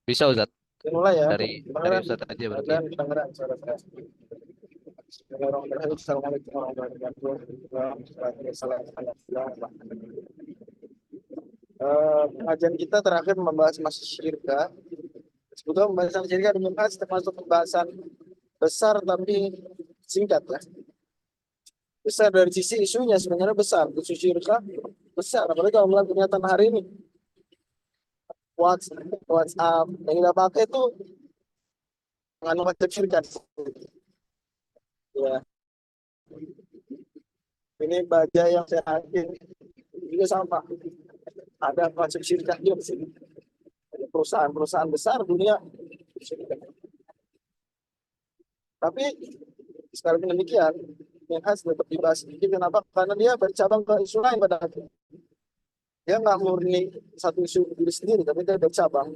Bisa Ustaz. Dimulai ya. Dari Kedengeran, Ustaz aja berarti ya. dan kedengeran suara saya. Bismillahirrahmanirrahim. Assalamualaikum warahmatullahi wabarakatuh. Pengajian kita terakhir membahas masih syirka. Sebetulnya pembahasan syirka dibahas termasuk pembahasan besar tapi singkat ya. Besar dari sisi isunya sebenarnya besar. Isu syirka besar. Apalagi kalau melihat kenyataan hari ini. WhatsApp yang kita pakai itu mengandung konsep syirka. Ya, ini baja yang saya hadir juga sama. Ada konsep syirka juga di sini. Ada perusahaan-perusahaan besar dunia. Tapi sekalipun demikian, yang khas tetap dibahas sedikit. Kenapa? Karena dia bercabang ke isu lain pada akhirnya. Dia nggak murni satu isu diri sendiri, tapi dia bercabang.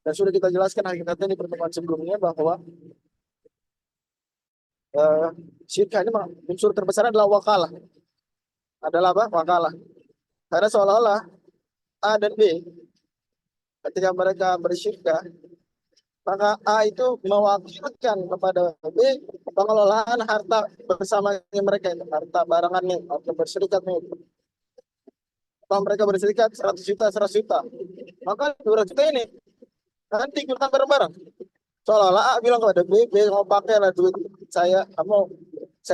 Dan sudah kita jelaskan hakikatnya di pertemuan sebelumnya bahwa eh, syirka ini unsur terbesar adalah wakalah. Adalah apa? Wakalah. Karena seolah-olah A dan B ketika mereka bersyirka, maka A itu mewakilkan kepada B pengelolaan harta bersamanya mereka itu, harta barangannya, harta berserikatnya itu. Kalau mereka berserikat 100 juta, 100 juta, maka 200 juta ini nanti kita bareng-bareng. Seolah-olah A bilang kepada B, B mau pakai lah duit saya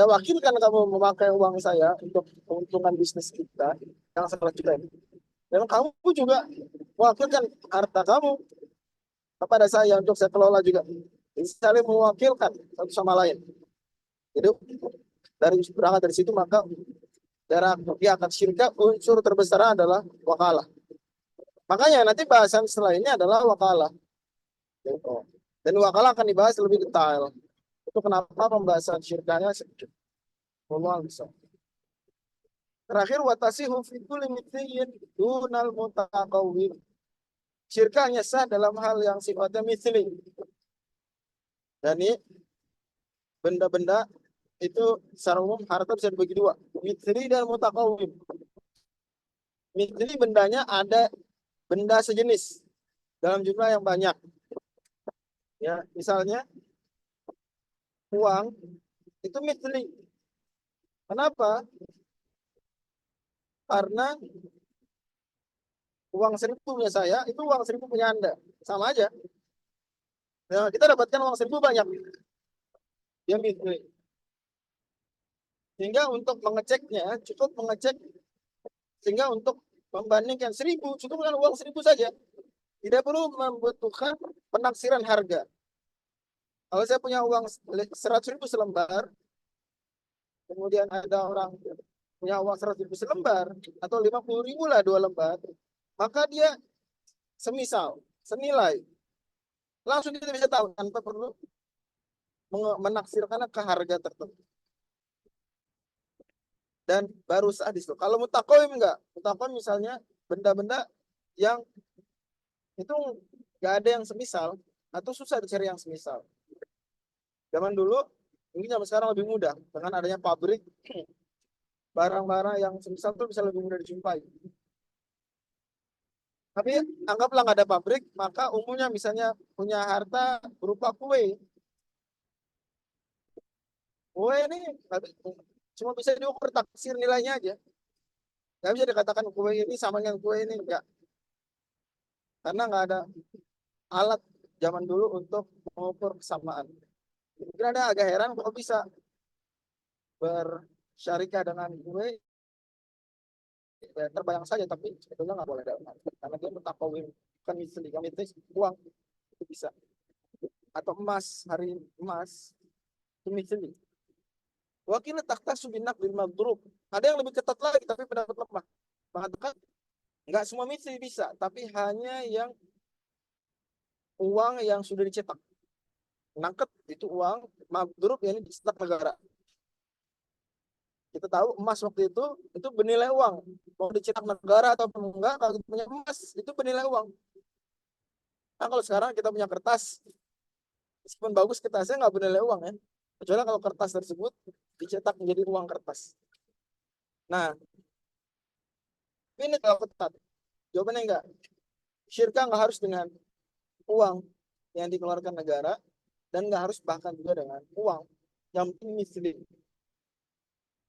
wakilkan kamu memakai uang saya untuk keuntungan bisnis kita yang 100 juta ini. Dan kamu juga wakilkan harta kamu kepada saya untuk saya kelola juga. Jadi saling mewakilkan satu sama lain. Jadi berangkat dari situ maka dia akan syirka unsur terbesar adalah wakalah. Makanya nanti bahasan setelah ini adalah wakalah. Dan wakalah akan dibahas lebih detail. Itu kenapa pembahasan syirkanya sedikit. Terakhir watasihu fi kulli mithliyin dunal mutaqawwim. Syirkanya sah dalam hal yang sifatnya mithli. Dan ini benda-benda itu secara umum harta bisa dibagi dua, mithli dan mutaqawwim. Mithli bendanya ada benda sejenis dalam jumlah yang banyak. Ya, misalnya uang itu mithli. Kenapa? Karena uang 1.000 punya saya, itu uang 1.000 punya Anda. Sama aja. Nah, kita dapatkan uang 1.000 banyak. Dia mithli. Sehingga untuk mengeceknya, cukup mengecek. Sehingga untuk membandingkan 1.000, cukup dengan uang 1.000 saja. Tidak perlu membutuhkan penaksiran harga. Kalau saya punya uang 100.000 selembar, kemudian ada orang punya uang 100.000 selembar, atau 50.000 lah 2 lembar, maka dia semisal, senilai. Langsung kita bisa tahu tanpa perlu menaksirkan ke harga tertentu. Dan baru saat itu. Kalau mutakoim enggak? Mutakoim misalnya benda-benda yang itu nggak ada yang semisal atau susah dicari yang semisal. Zaman dulu, mungkin zaman sekarang lebih mudah dengan adanya pabrik, barang-barang yang semisal itu bisa lebih mudah dijumpai. Tapi anggaplah nggak ada pabrik, maka umumnya misalnya punya harta berupa kue. Kue ini cuma bisa diukur taksir nilainya aja. Nggak bisa dikatakan kue ini sama dengan kue ini, enggak. Karena nggak ada alat zaman dulu untuk mengukur kesamaan. Mungkin ada agak heran kalau bisa bersyarikat dengan kue, ya, terbayang saja, tapi sebetulnya nggak boleh dalam hal. Karena dia mutakawin, kan misli, kami itu uang, itu bisa. Atau emas, hari emas, itu misli. Wakil takhta subinak bil madrub. Ada yang lebih ketat lagi, tapi pendapat lemah. Mengatakan, nggak semua misli bisa, tapi hanya yang uang yang sudah dicetak. Nangket itu uang, madrub yang dicetak negara. Kita tahu emas waktu itu bernilai uang. Mau dicetak negara atau enggak, kalau kita punya emas, itu bernilai uang. Nah, kalau sekarang kita punya kertas, meskipun bagus kertasnya nggak bernilai uang ya. Kecuali kalau kertas tersebut dicetak menjadi uang kertas. Nah, ini kalau ketat. Jawabannya enggak. Syirka nggak harus dengan uang yang dikeluarkan negara, dan nggak harus bahkan juga dengan uang. Yang penting misli.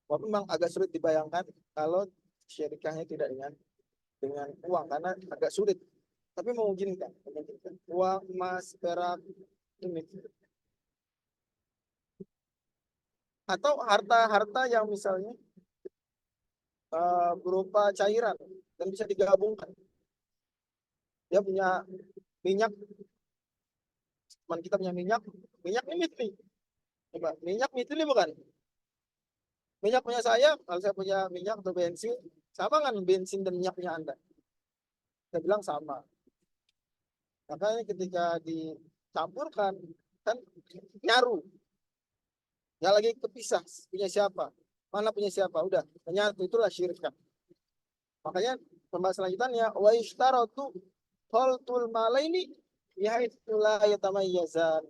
Walaupun memang agak sulit dibayangkan kalau syirikahnya tidak dengan uang, karena agak sulit. Tapi memungkinkan. Uang, emas, perak, ini. Atau harta-harta yang misalnya berupa cairan dan bisa digabungkan. Dia punya minyak, teman kita punya minyak ini mitli. Coba, minyak mitli bukan? Minyak punya saya, kalau saya punya minyak atau bensin, sama kan bensin dan minyak punya Anda? Saya bilang sama. Makanya ketika dicampurkan, kan nyaru. Nggak lagi kepisah, punya siapa? Mana punya siapa? Udah, menyatu, itulah syirik. Makanya pembahasan lanjutannya, wa ishtaratu khaltul malaini bihaitsu la yatamayyazan.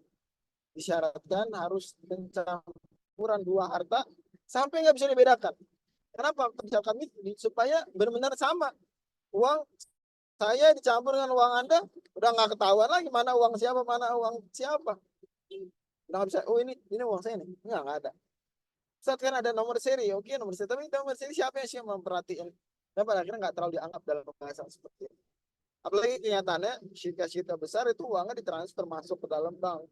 Disyaratkan harus pencampuran dua harta sampai nggak bisa dibedakan. Kenapa? Misalkan ini supaya benar-benar sama. Uang saya dicampur dengan uang Anda, udah nggak ketahuan lagi mana uang siapa, mana uang siapa. Udah nggak bisa, oh ini uang saya nih. Nggak ada. Saat kan ada nomor seri, oke nomor seri. Tapi nomor seri siapa yang memperhatikan? Dan pada akhirnya nggak terlalu dianggap dalam pembahasan seperti itu. Apalagi kenyataannya syirika-syirika besar itu uangnya ditransfer masuk ke dalam bank.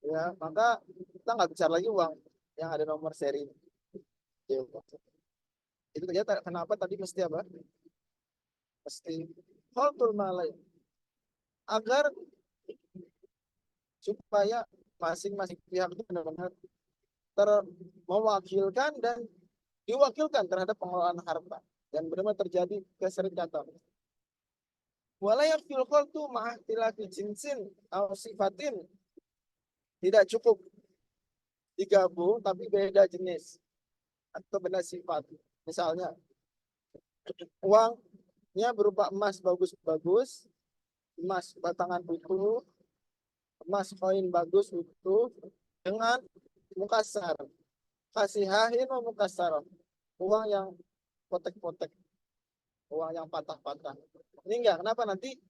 Ya, maka kita nggak bicara lagi uang yang ada nomor seri. Ya, itu ternyata kenapa tadi mesti apa? Mesti khaltul malai. Agar supaya masing-masing pihak itu benar-benar mewakilkan dan diwakilkan terhadap pengelolaan harta dan benar-benar terjadi keserikatan. Walayak filkol tu ma'ahtilati jinsin atau sifatin, tidak cukup digabung tapi beda jenis atau beda sifat. Misalnya uangnya berupa emas bagus-bagus, emas batangan utuh, emas koin bagus utuh dengan mukasar, kasihahin wa mukasar, uang yang potek-potek, uang yang patah-patah. Ini enggak, kenapa nanti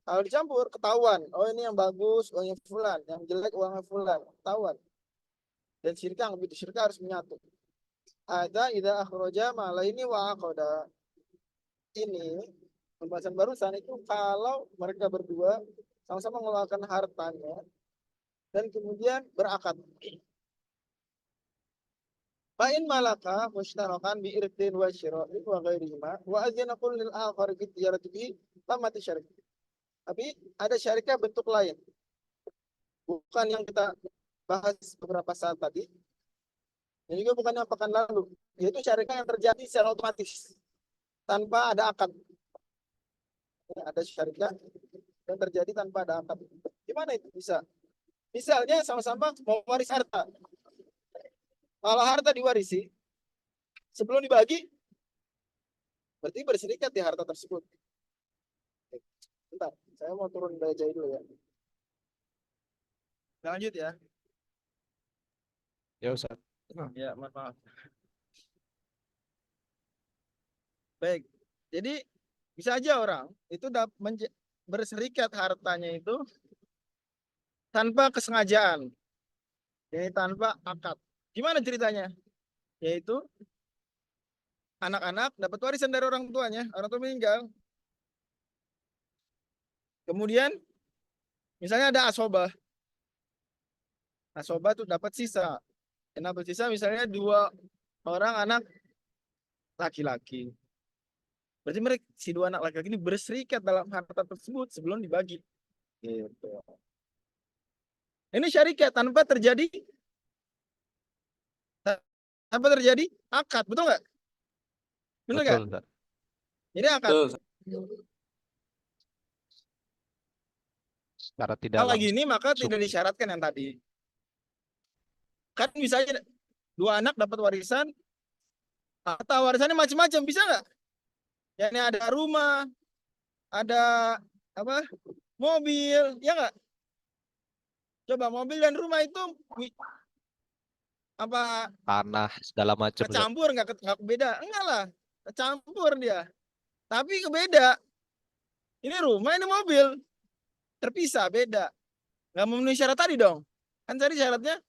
kalau dicampur ketahuan, oh ini yang bagus uangnya fulan, yang jelek uangnya fulan, ketahuan. Dan syirka begitu, syirka harus menyatu. Ada idza akhraja malaini wa aqada. Ini pembahasan barusan itu kalau mereka berdua sama-sama mengeluarkan hartanya dan kemudian berakad. Fa'in malaka mushtarakan bi irdin wa syira'i wa ghairihima wa azina kullil akhar fi tijaratihi tamati syarik. Tapi ada syarikat bentuk lain. Bukan yang kita bahas beberapa saat tadi. Dan juga bukan yang pekan lalu. Yaitu syarikat yang terjadi secara otomatis. Tanpa ada akad. Ada syarikat yang terjadi tanpa ada akad. Gimana itu bisa? Misalnya sama-sama mau waris harta. Kalau harta diwarisi, sebelum dibagi, berarti berserikat di harta tersebut. Bentar, saya mau turun bajai dulu ya. Lanjut ya. Ya Ustaz. Ya, maaf. Baik, jadi bisa aja orang itu berserikat hartanya itu tanpa kesengajaan, jadi tanpa akad. Gimana ceritanya? Yaitu anak-anak dapat warisan dari orang tuanya, orang tua meninggal. Kemudian misalnya ada asobah. Asobah itu dapat sisa. Yang dapat sisa misalnya 2 orang anak laki-laki. Berarti mereka si 2 anak laki-laki ini berserikat dalam harta tersebut sebelum dibagi. Gitu. Ini syarikat tanpa terjadi akad, betul nggak? Betul nggak? Jadi akad. Secara tidak Kalau langsung. gini maka tidak disyaratkan yang tadi. Kan misalnya 2 anak dapat warisan, atau warisannya macam-macam, bisa nggak? Ya, ini ada rumah, ada apa? Mobil, ya nggak? Coba mobil dan rumah itu apa Tanah segala macam. kecampur nggak beda? Enggak lah, kecampur dia. Tapi kebeda. Ini rumah, ini mobil. terpisah, beda. Nggak memenuhi syarat tadi dong. Kan tadi syaratnya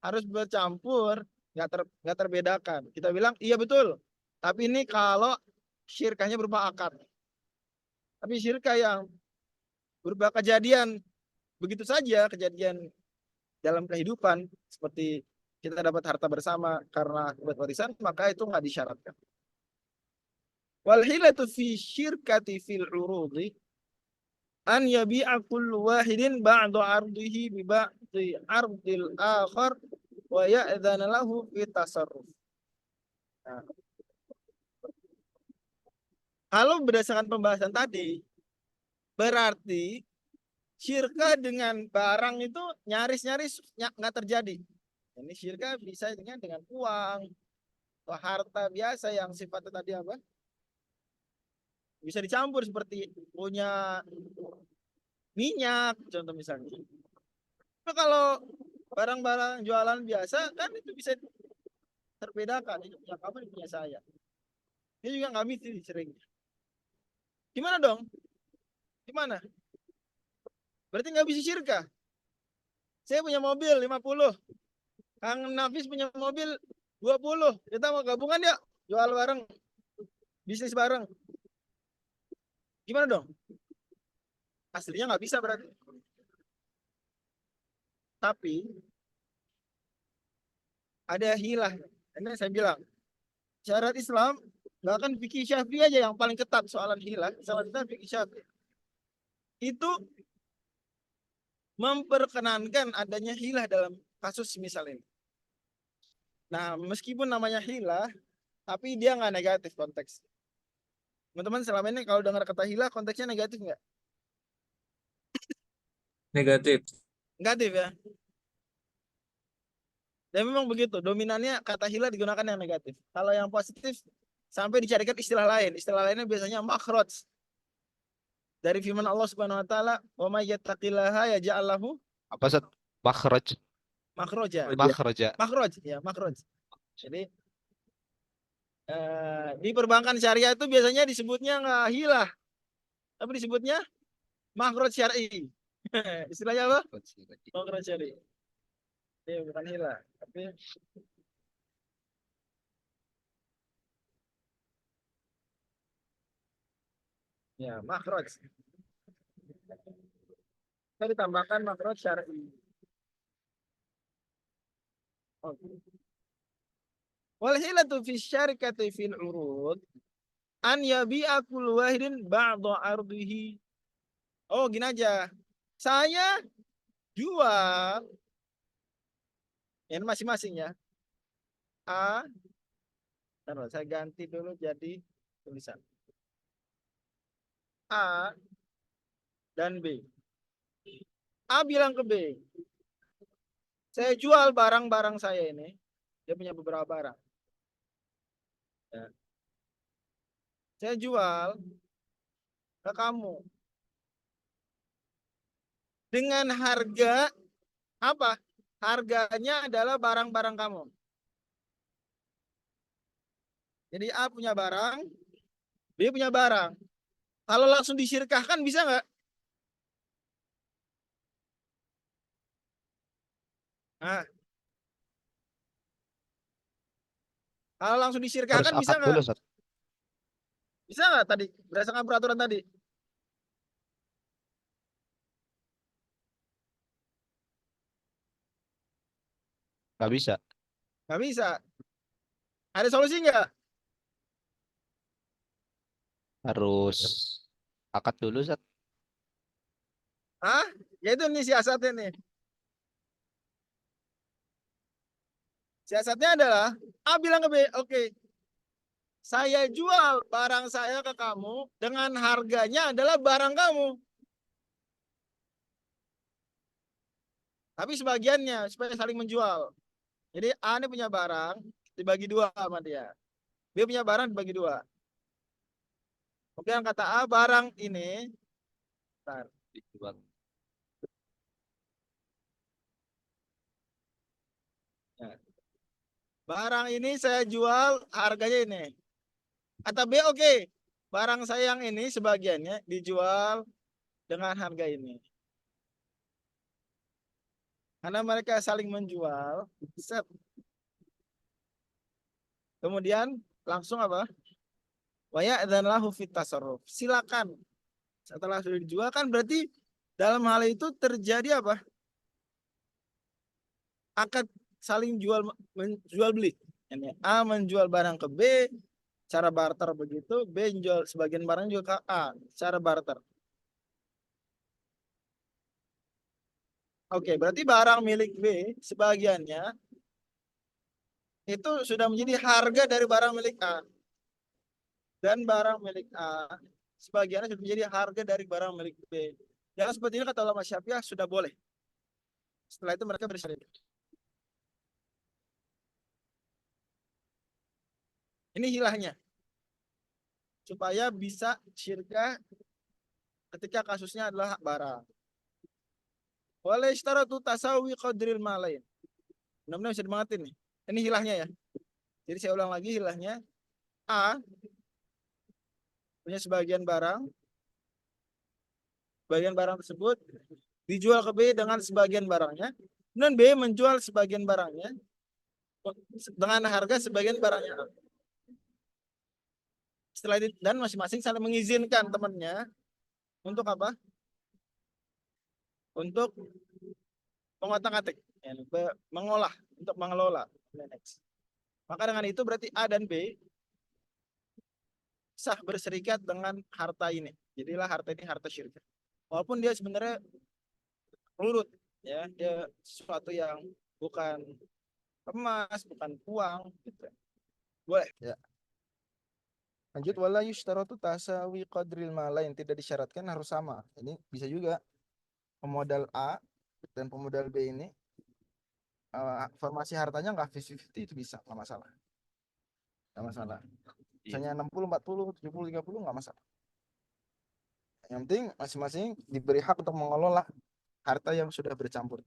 harus bercampur, nggak terbedakan. Kita bilang iya betul. Tapi ini kalau syirkahnya berupa akad. Tapi syirkah yang berupa kejadian begitu saja, kejadian dalam kehidupan seperti kita dapat harta bersama karena akibat warisan, maka itu nggak disyaratkan. Wal hilatu fi syirkati fil urudi an yabi'a kullu wahidin ba'da ardihi bi ba'di ardil akhar wa ya'dhana lahu fi tasarruf. Nah, kalau berdasarkan pembahasan tadi, berarti syirka dengan barang itu nyaris-nyaris nggak terjadi. Ini syirka bisa dengan uang atau harta biasa yang sifatnya tadi apa? Bisa dicampur seperti punya minyak, contoh misalnya. Tapi kalau barang-barang jualan biasa kan itu bisa terbedakan. Ini punya kamu, ini punya saya. Ini juga nggak mesti sering. Gimana dong? Gimana? Berarti nggak bisa syirka. Saya punya mobil 50. Kang Nafis punya mobil 20. Kita mau gabungan ya? Jual bareng. Bisnis bareng. Gimana dong? Aslinya nggak bisa berarti. Tapi ada hilah. Ini saya bilang. Syarat Islam, bahkan fikih Syafi'i aja yang paling ketat soalan hilah. Sama kita fikih Syafi'i. Itu memperkenankan adanya hilah dalam kasus misal ini. Nah, meskipun namanya hilah, tapi dia nggak negatif konteks. Teman-teman selama ini kalau dengar kata hilah, konteksnya negatif nggak? Negatif. Negatif ya. Dan memang begitu, dominannya kata hilah digunakan yang negatif. Kalau yang positif, sampai dicarikan istilah lain. Istilah lainnya biasanya makhraj. Dari firman Allah Subhanahu wa taala, "Wa may yattaqillaha yaj'al lahu Apa Ustaz? Makhraj. makhraja." Makhraja. Makhraj, ya, makhraj. Jadi di perbankan syariah itu biasanya disebutnya nggak hilah, tapi disebutnya makhraj syar'i. Istilahnya apa? Makhraj syar'i. Ini bukan hilah, tapi ya makhraj. Kita ditambahkan makhraj syar'i. Oke. Wal hilatu fi syarikati fil urud an yabi'a kullu wahidin ba'da ardihi. Oh, gini aja. Saya jual ini masing-masing ya. A, taruh, saya ganti dulu jadi tulisan. A dan B. A bilang ke B, saya jual barang-barang saya ini. Dia punya beberapa barang. Ya. Saya jual ke kamu dengan harga apa? Harganya adalah barang-barang kamu. Jadi A punya barang, B punya barang. Kalau langsung disyirkahkan bisa nggak? Nah, kalau langsung Harus disyirkahkan bisa akad nggak? dulu Ustaz. Bisa nggak tadi berdasarkan peraturan tadi? Nggak bisa. Nggak bisa. Ada solusi nggak? Harus akad dulu Ustaz. Hah? Ya itu nih siasatnya nih. Siasatnya adalah A bilang ke B, oke, saya jual barang saya ke kamu dengan harganya adalah barang kamu. Tapi sebagiannya supaya saling menjual. Jadi A ini punya barang dibagi dua sama dia. B punya barang dibagi dua. Kemudian kata A, barang ini, bentar, Dijual. ya, barang ini saya jual harganya ini. Kata B, oke, barang saya yang ini sebagiannya dijual dengan harga ini. Karena mereka saling menjual, set. Kemudian langsung apa? Wa ya'dzan fit tasarruf. Silakan. Setelah sudah dijual kan berarti dalam hal itu terjadi apa? Akad saling menjual beli. Ini A menjual barang ke B, cara barter begitu. B menjual sebagian barang juga ke A, cara barter. Oke, berarti barang milik B sebagiannya itu sudah menjadi harga dari barang milik A. Dan barang milik A sebagiannya sudah menjadi harga dari barang milik B. Yang seperti ini kata ulama Syafi'iyah sudah boleh. Setelah itu mereka bersyarikat. Ini hilahnya. Supaya bisa syirkah ketika kasusnya adalah hak barang. Wala istaratu tasawi qadril malain. Benar-benar bisa dimengerti nih. Ini hilahnya ya. Jadi saya ulang lagi hilahnya. A punya sebagian barang tersebut dijual ke B dengan sebagian barangnya. Dan B menjual sebagian barangnya dengan harga sebagian barangnya A. Setelah itu dan masing-masing saling mengizinkan temannya untuk apa? Untuk mengotak-atik, ya, mengolah, untuk mengelola. Maka dengan itu berarti A dan B sah berserikat dengan harta ini. Jadilah harta ini harta syirik. Walaupun dia sebenarnya urut, ya, dia sesuatu yang bukan emas, bukan uang, gitu. Boleh. Ya. Lanjut, wala yushtaratu tasawi qadril mala, yang tidak disyaratkan harus sama. Ini bisa juga pemodal A dan pemodal B ini formasi hartanya nggak 50-50, itu bisa, nggak masalah. Nggak masalah. Misalnya 60-40, 70-30 nggak masalah. Yang penting masing-masing diberi hak untuk mengelola harta yang sudah bercampur.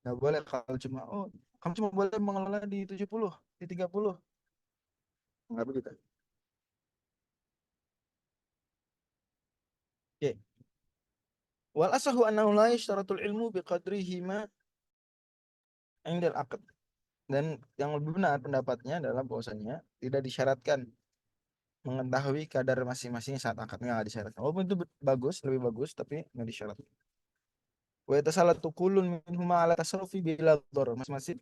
Nggak boleh kalau cuma, oh, kamu cuma boleh mengelola di 70, di 30. Nggak begitu. Oke. Wal asahu annahu la yashtaratul ilmu biqadrihi ma indal aqd. Dan yang lebih benar pendapatnya adalah bahwasanya tidak disyaratkan mengetahui kadar masing-masing saat akad, nggak disyaratkan. Walaupun itu bagus, lebih bagus, tapi nggak disyaratkan. Wa yatasallatu kullun minhuma ala tasarrufi bila dharar. Masing-masing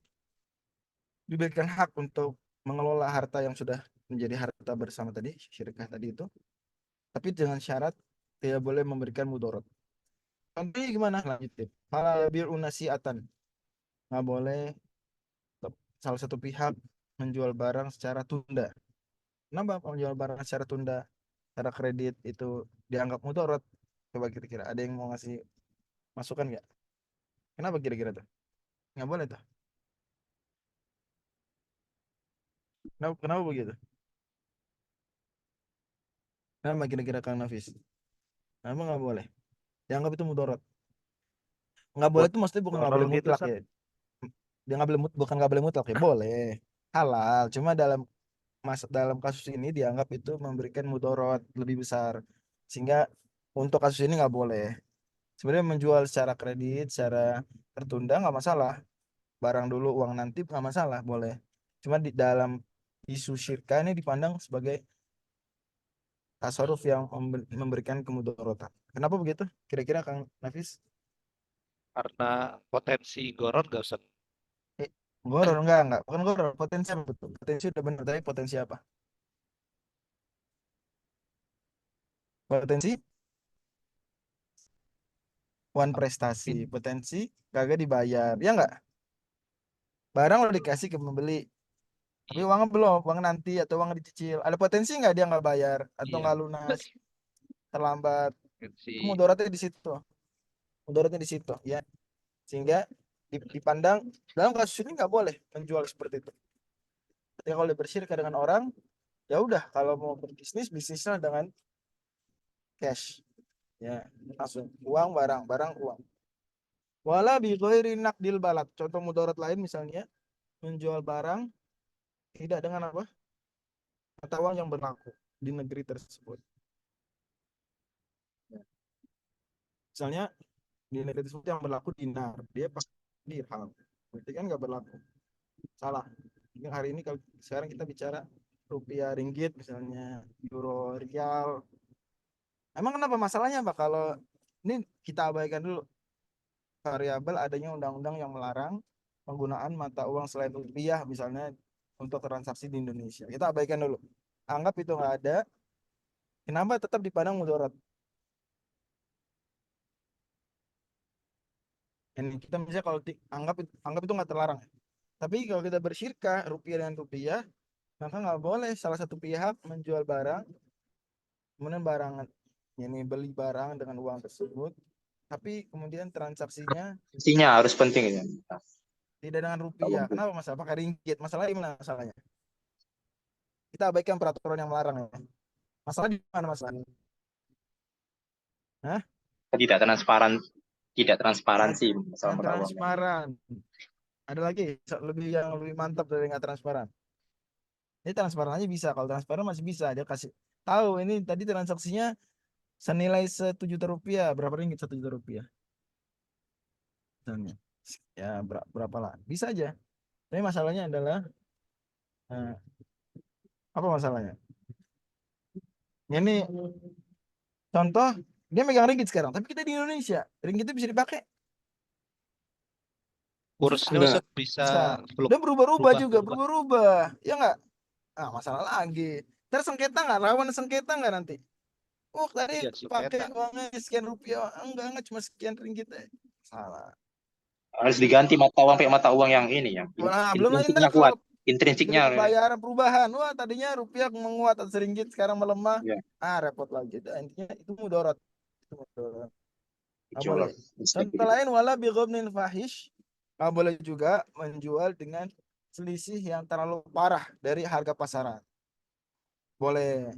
diberikan hak untuk mengelola harta yang sudah menjadi harta bersama tadi, syirkah tadi itu, tapi dengan syarat tidak boleh memberikan mudarat. Contohnya gimana? Lanjut. Fala yabi'u nasi'atan. Nggak boleh salah satu pihak menjual barang secara tunda. Kenapa menjual barang secara tunda, secara kredit itu dianggap mudarat? Coba kira-kira ada yang mau ngasih masukan nggak? Kenapa kira-kira tuh? Nggak boleh tuh. Kenapa begitu? Kenapa kira-kira Kang Nafis? Kenapa nggak boleh? Dianggap itu mudarat. Nggak boleh Buat itu maksudnya bukan nggak kalau boleh gitu mutlak Sat, ya. Dia nggak boleh bukan nggak boleh mutlak ya. Boleh. Halal. Cuma dalam kasus ini dianggap itu memberikan mudarat lebih besar. Sehingga untuk kasus ini nggak boleh. Sebenarnya menjual secara kredit, secara tertunda nggak masalah. Barang dulu, uang nanti nggak masalah, boleh. Cuma di dalam isu syirka ini dipandang sebagai tasarruf yang memberikan kemudaratan. Kenapa begitu? Kira-kira Kang Nafis? karena potensi goror gak usah. Eh, Goror enggak, bukan goror. Potensi apa betul? Potensi udah benar, tapi potensi apa? Potensi one prestasi, potensi kagak dibayar, ya enggak? Barang udah dikasih ke pembeli, tapi Iya, uangnya belum, uang nanti atau uang dicicil. Ada potensi nggak dia nggak bayar atau iya. nggak lunas, terlambat? Itu Si mudaratnya di situ, mudaratnya di situ, ya. Sehingga dipandang dalam kasus ini nggak boleh menjual seperti itu. Ketika kalau dia bersyirka dengan orang, ya udah kalau mau berbisnis bisnisnya dengan cash, ya, langsung uang barang barang uang. Wala bi ghairi naqdil balad. Contoh mudarat lain misalnya menjual barang tidak dengan apa? Mata uang yang berlaku di negeri tersebut. Ya. Misalnya Di negara tersebut yang berlaku dinar, dia pakai dirham, berarti kan nggak berlaku. Salah. Ini hari ini kalau sekarang kita bicara rupiah, ringgit misalnya, euro, rial. Emang kenapa masalahnya Pak kalau ini kita abaikan dulu variabel adanya undang-undang yang melarang penggunaan mata uang selain rupiah misalnya untuk transaksi di Indonesia. Kita abaikan dulu. Anggap itu nggak ada, kenapa tetap dipandang mudarat? Ini kita misalnya kalau anggap itu nggak terlarang. Tapi kalau kita bersyirkah rupiah dengan rupiah, maka nggak boleh salah satu pihak menjual barang, kemudian barang ini beli barang dengan uang tersebut, tapi kemudian transaksinya Intinya harus penting ya. tidak dengan rupiah. Kenapa masalah? Pakai ringgit. Masalahnya di mana masalahnya? Kita abaikan peraturan yang melarang ya. Masalah di mana masalahnya? Hah? Tidak transparan, tidak Yang, transparansi masalah yang mata uang. transparan. Ada lagi yang lebih mantap dari nggak transparan. Ini transparan aja bisa. Kalau transparan masih bisa. Dia kasih tahu ini tadi transaksinya senilai 1 juta rupiah. Berapa ringgit 1 juta rupiah? Misalnya. Ya berapa lah? Bisa aja. Tapi masalahnya adalah eh, apa masalahnya? Ini contoh dia megang ringgit sekarang, tapi kita di Indonesia, ringgit itu bisa dipakai. Kursnya Susah. Ustaz bisa Bisa. fluk Dan berubah-ubah berubah juga, berubah. berubah-ubah. Ya nggak? Ah, masalah lagi. Terus sengketa nggak? Rawan sengketa nggak nanti? Oh, tadi Iya pakai sengketa. uangnya sekian rupiah. Enggak, cuma sekian ringgit. Salah. Harus diganti mata uang pakai mata uang yang ini ya. Nah, belum lagi Intrinsiknya ntar kuat. kalau Intrinsiknya pembayaran perubahan. Wah, tadinya rupiah menguat atau ringgit sekarang melemah. ya Ah, repot lagi. Dan intinya itu mudarat. Itu mudarat. Nggak jual boleh. Contoh lain wala bi ghamnin fahish. Nggak boleh juga menjual dengan selisih yang terlalu parah dari harga pasaran. Boleh.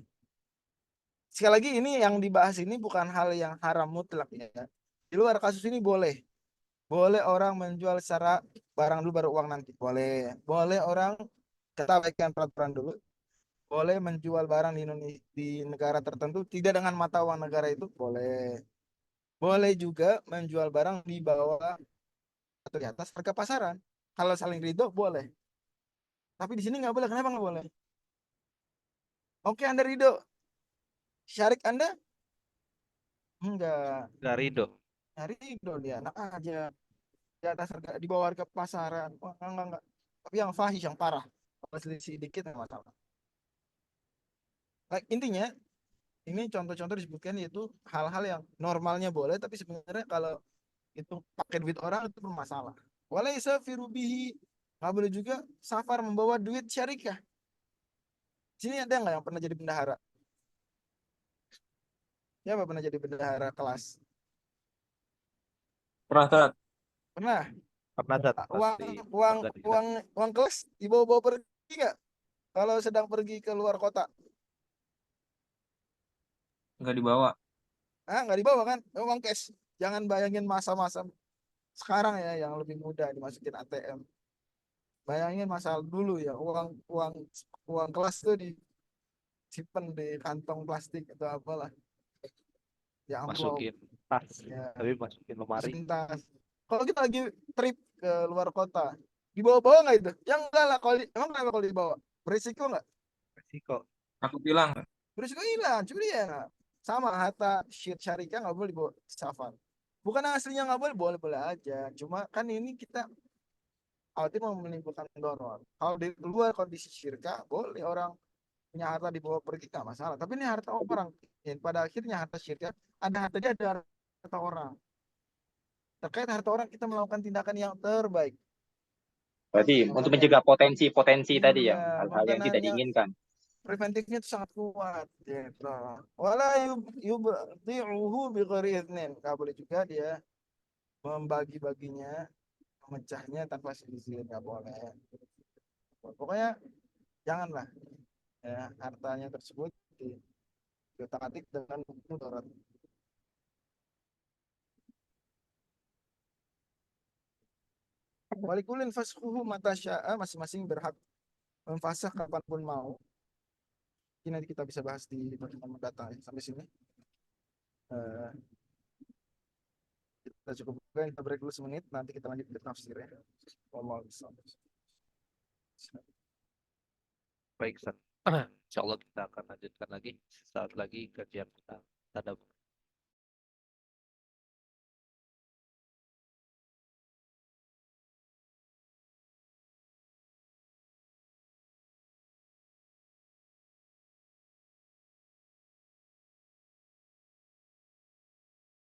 Sekali lagi ini yang dibahas ini bukan hal yang haram mutlak ya. Di luar kasus ini boleh. Boleh orang menjual secara barang dulu baru uang nanti. Boleh. Boleh orang kita baikkan peraturan dulu. Boleh menjual barang di Indonesia, di negara tertentu tidak dengan mata uang negara itu boleh. Boleh juga menjual barang di bawah atau di atas harga pasaran. Kalau saling ridho boleh. Tapi di sini nggak boleh. Kenapa nggak boleh? Oke, Anda ridho. Syarik Anda? Enggak. Nggak ridho. Nah, ridho dia. Enak aja. Di atas harga, di bawah harga pasaran. Wah, enggak. Tapi yang fahish, yang parah. Kalau selisih dikit nggak masalah. Like, intinya, ini contoh-contoh disebutkan yaitu hal-hal yang normalnya boleh, tapi sebenarnya kalau itu pakai duit orang itu bermasalah. Walaysa firubihi. Nggak boleh juga safar membawa duit syarikah. Sini ada nggak yang pernah jadi bendahara? Siapa pernah jadi bendahara kelas? Pernah Tat. Pernah. Pernah dat Ah, pas Uang di uang organisasi. uang uang kelas dibawa-bawa pergi nggak? Kalau sedang pergi ke luar kota, Nggak dibawa. nggak dibawa kan? Uang cash. Jangan bayangin masa-masa sekarang ya yang lebih mudah dimasukin ATM. Bayangin masa dulu ya uang uang uang kelas tuh disimpan di kantong plastik atau apalah, di amplop Masukin tas, ya, tapi masukin lemari. masukin tas. Kalau kita lagi trip ke luar kota, dibawa-bawa nggak itu? Ya enggak lah. Emang kenapa kalau dibawa? Berisiko nggak? Resiko. Aku bilang Berisiko hilang, curi ya. Sama harta syariah nggak boleh dibawa safar. Bukan aslinya nggak boleh, boleh-boleh aja. Cuma kan ini kita khawatir mau menimbulkan donor. Kalau di luar kondisi syirka, boleh orang punya harta dibawa pergi nggak masalah. Tapi ini harta orang. Ya, pada akhirnya harta syirka, ada harta dia, ada harta orang. Terkait harta orang kita melakukan tindakan yang terbaik. berarti untuk Makanya mencegah potensi-potensi tadi iya, ya, hal-hal yang tidak makanannya diinginkan. preventifnya itu sangat kuat gitu. Wala yubti'uhu bi ghairi idnin. Nggak boleh juga dia membagi-baginya, memecahnya tanpa seizin, nggak boleh. Pokoknya janganlah ya hartanya tersebut diutak-atik dengan mudarat. Walikulin fasquhu mata sya'a, masing-masing berhak memfasah kapanpun mau. Ini nanti kita bisa bahas di pertemuan mendatang ya. Sampai sini. Eh, kita Kita cukupkan, kita break dulu semenit, nanti kita lanjut ke tafsir ya. Wallahu a'lam. Baik, Ustaz. Insya Allah kita akan lanjutkan lagi saat lagi kajian kita. Tadabbur.